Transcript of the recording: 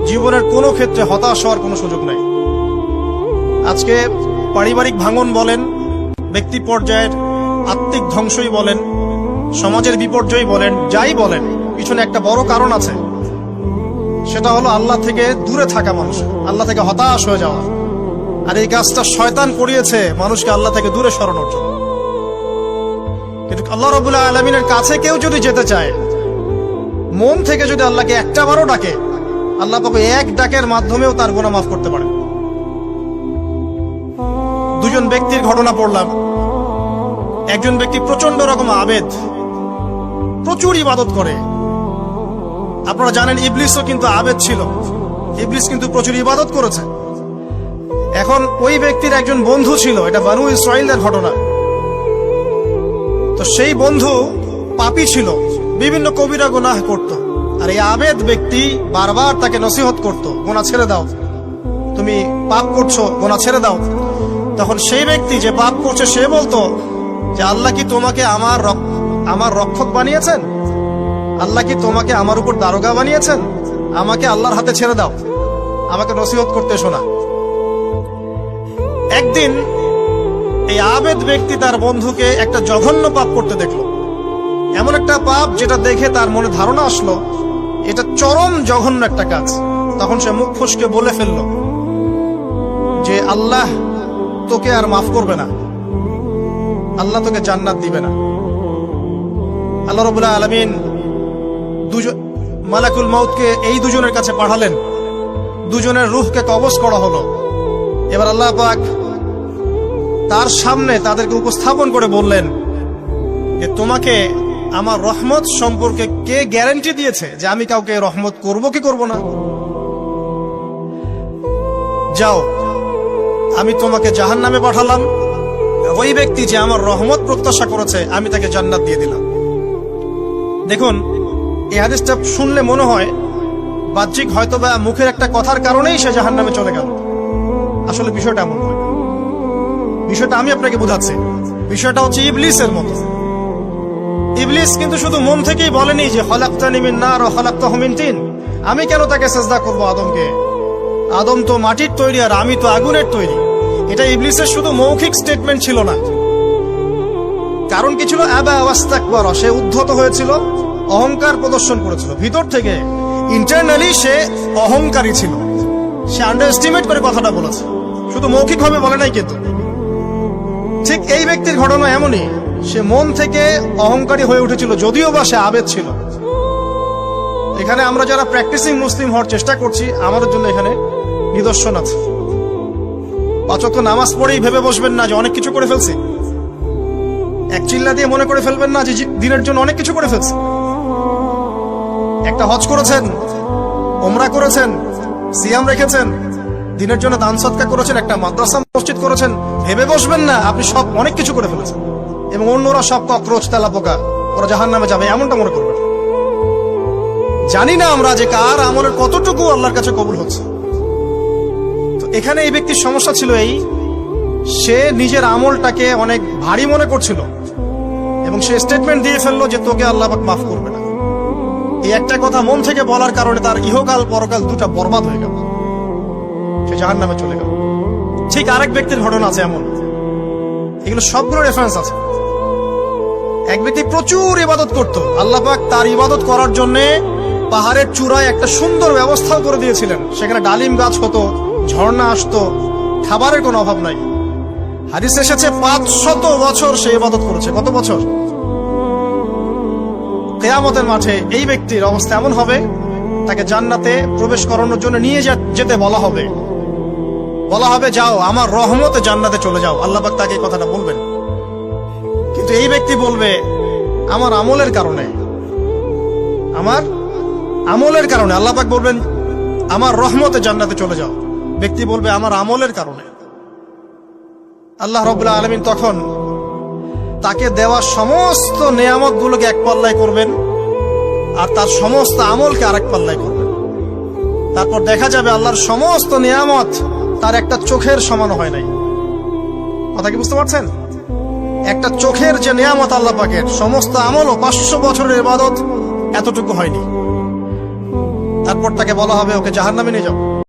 জীবনের কোনো ক্ষেত্রে হতাশ হওয়ার কোনো সুযোগ নাই। আজকে পারিবারিক ভাঙন বলেন, ব্যক্তি পর্যায়ের আত্মিক ধ্বংসই বলেন, সমাজের বিপর্যয় বলেন, যাই বলেন, পিছনে একটা বড় কারণ আছে। সেটা হলো আল্লাহ থেকে দূরে থাকা মানুষ, আল্লাহ থেকে হতাশ হয়ে যাওয়া। আর এই কাজটা শয়তান করিয়েছে মানুষকে আল্লাহ থেকে দূরে সরানোর জন্য। কিন্তু আল্লাহ রাব্বুল আলামিনের কাছে কেউ যদি যেতে চায়, মন থেকে যদি আল্লাহকে একটা বারও ডাকে, আল্লাহ পাক এক ডাকের মাধ্যমেও তার গুনাহ মাফ করতে পারে। দুজন ব্যক্তির ঘটনা পড়লাম। একজন ব্যক্তি প্রচন্ড রকম আবেদ, প্রচুর ইবাদত করে। আপনারা জানেন ইবলিসও কিন্তু আবেদ ছিল, ইবলিস কিন্তু প্রচুর ইবাদত করেছে। এখন ওই ব্যক্তির একজন বন্ধু ছিল, এটা বানু ইসরাঈলের ঘটনা। তো সেই বন্ধু পাপী ছিল, বিভিন্ন কবিরা গুনাহ করত। আর এই আবেদ ব্যক্তি বারবার তাকে নসিহত করত, গুনাহ ছেড়ে দাও, তুমি পাপ করছো, গুনাহ ছেড়ে দাও। তখন সেই ব্যক্তি যে পাপ করছে সে বলতো যে আল্লাহ কি তোমাকে আমার রক্ষক বানিয়েছেন? আল্লাহ কি তোমাকে আমার উপর দারোগা বানিয়েছেন? আমাকে আল্লাহর হাতে ছেড়ে দাও, আমাকে নসিহত করতে শোনা। একদিন এই আবেদ ব্যক্তি তার বন্ধুকে একটা জঘন্য পাপ করতে দেখলো, এমন একটা পাপ যেটা দেখে তার মনে ধারণা আসলো এটা চরম জঘন্য একটা কাজ। তখন সে মুখ ফসকে বলে ফেললো যে আল্লাহ তোকে আর মাফ করবে না, আল্লাহ তোকে জান্নাত দিবে না। আল্লাহ রাব্বুল আলামিন মালাকুল মউতকে এই দুজনের কাছে পাঠালেন, দুজনের রূহকে কবজ করা হলো। এবার আল্লাহ পাক তার সামনে তাদেরকে উপস্থাপন করে বললেন যে তোমাকে আমার রহমত সম্পর্কে কে গ্যারান্টি দিয়েছে যে আমি কাউকে রহমত করব কি করব না? যাও, আমি তোমাকে জাহান্নামে পাঠালাম, ওই ব্যক্তি যে আমার রহমত প্রত্যাশা করেছে আমি তাকে জান্নাত দিয়ে দিলাম। দেখুন, এই হাদিসটা শুনলে মনে হয় বাহ্যিক হয়তো বা মুখের একটা কথার কারণেই সে জাহান্নামে চলে গেল। আসলে বিষয়টা এমন নয়। বিষয়টা আমি আপনাকে বোঝাচ্ছি। বিষয়টা হচ্ছে ইবলিসের মতো। ইবলিস কিন্তু শুধু মন থেকেই বলেনি যে খলাকতানি মিন নার ওয়া খলাকতাহু মিন তিন, আমি কেন তাকে সিজদা করব আদমকে? আদম তো মাটির তৈরি আর আমি তো আগুনের তৈরি। এটা ইবলিসের শুধু মৌখিক স্টেটমেন্ট ছিল না, কারণ কি ছিল? আবা ওয়াস্তাকবারা, সে উদ্ধত হয়েছিল, অহংকার প্রদর্শন করেছিল। ভিতর থেকে ইন্টারনালি সে অহংকারী ছিল, সে আন্ডার এস্টিমেট করে কথাটা বলেছে, শুধু মৌখিক ভাবে বলে নাই। কিন্তু ঠিক এই ব্যক্তির ঘটনা এমনই, সে মন থেকে অহংকারী হয়ে উঠেছিল, যদিও বা সে আবেদ ছিল। এখানে আমরা যারা প্র্যাকটিসিং মুসলিম হওয়ার চেষ্টা করছি, আমাদের জন্য এখানে নিদর্শন আছে। 5 ওয়াক্ত নামাজ পড়েই ভেবে বসবেন না যে অনেক কিছু করে ফেলছি। এক চিল্লা দিয়ে মনে করে ফেলবেন না যে দিনের জন্য অনেক কিছু করে ফেলছি। একটা হজ করেছেন, ওমরা করেছেন, সিয়াম রেখেছেন, দিনের জন্য দান সদকা করেছেন, একটা মাদ্রাসা মসজিদ করেছেন, ভেবে বসবেন না আপনি সব অনেক কিছু করে ফেলেছেন এবং অন্যরা সব ককরোচ তেলাপোকা, ওরা জাহান্নামে যাবে, এমনটা মনে করবেন। জানি না আমরা যে কার আমলের কতটুকু আল্লাহর কাছে কবুল হচ্ছে। তো এখানে এই ব্যক্তির সমস্যা ছিল এই, সে নিজের আমলটাকে অনেক ভারী মনে করছিল এবং সে স্টেটমেন্ট দিয়ে ফেললো যে তোকে আল্লাহ পাক মাফ করবে না। এই একটা কথা মন থেকে বলার কারণে তার ইহকাল পরকাল দুটা বরবাদ হয়ে গেল, সে জাহান্নামে চলে গেল। ঠিক আরেক ব্যক্তির ঘটনা আছে এমন, এগুলো সবগুলো রেফারেন্স আছে। এক ব্যক্তি প্রচুর ইবাদত করত, আল্লাহ পাক তার ইবাদত করার জন্য পাহাড়ের চূড়ায় একটা সুন্দর ব্যবস্থাও করে দিয়েছিলেন। সেখানে ডালিম গাছ হতো, ঝর্ণা আসতো, খাবারের কোনো অভাব নাই। হাদিস এসেছে 500 বছর সে ইবাদত করেছে। কত বছর? কিয়ামতের মাঠে এই ব্যক্তির অবস্থা এমন হবে, তাকে জান্নাতে প্রবেশ করানোর জন্য নিয়ে যেতে বলা হবে যাও আমার রহমতে জান্নাতে চলে যাও। আল্লাহ পাক তাকে কথাটা বলবেন, কিন্তু এই ব্যক্তি বলবে আমার আমলের কারণে আল্লাহ পাক বলবেন আমার রহমতে জান্নাতে চলে যাও। ব্যক্তি বলবে আমার আমলের কারণে। আল্লাহ রাব্বুল আলামিন তখন তাকে দেওয়া সমস্ত নেয়ামত গুলোকে এক পাল্লায় করবেন আর তার সমস্ত আমলকে আরেক পাল্লায় করবেন। তারপর দেখা যাবে আল্লাহর সমস্ত নিয়ামত তার একটা চোখের সমান হয় নাই। কথা কি বুঝতে পারছেন? একটা চোখের যে নিয়ামত আল্লাহ পাকের, সমস্ত আমল ও 500 বছরের ইবাদত এতটুকু হয়নি। তার তারপর তাকে বলা হবে ওকে জাহান্নামে নিয়ে যাও।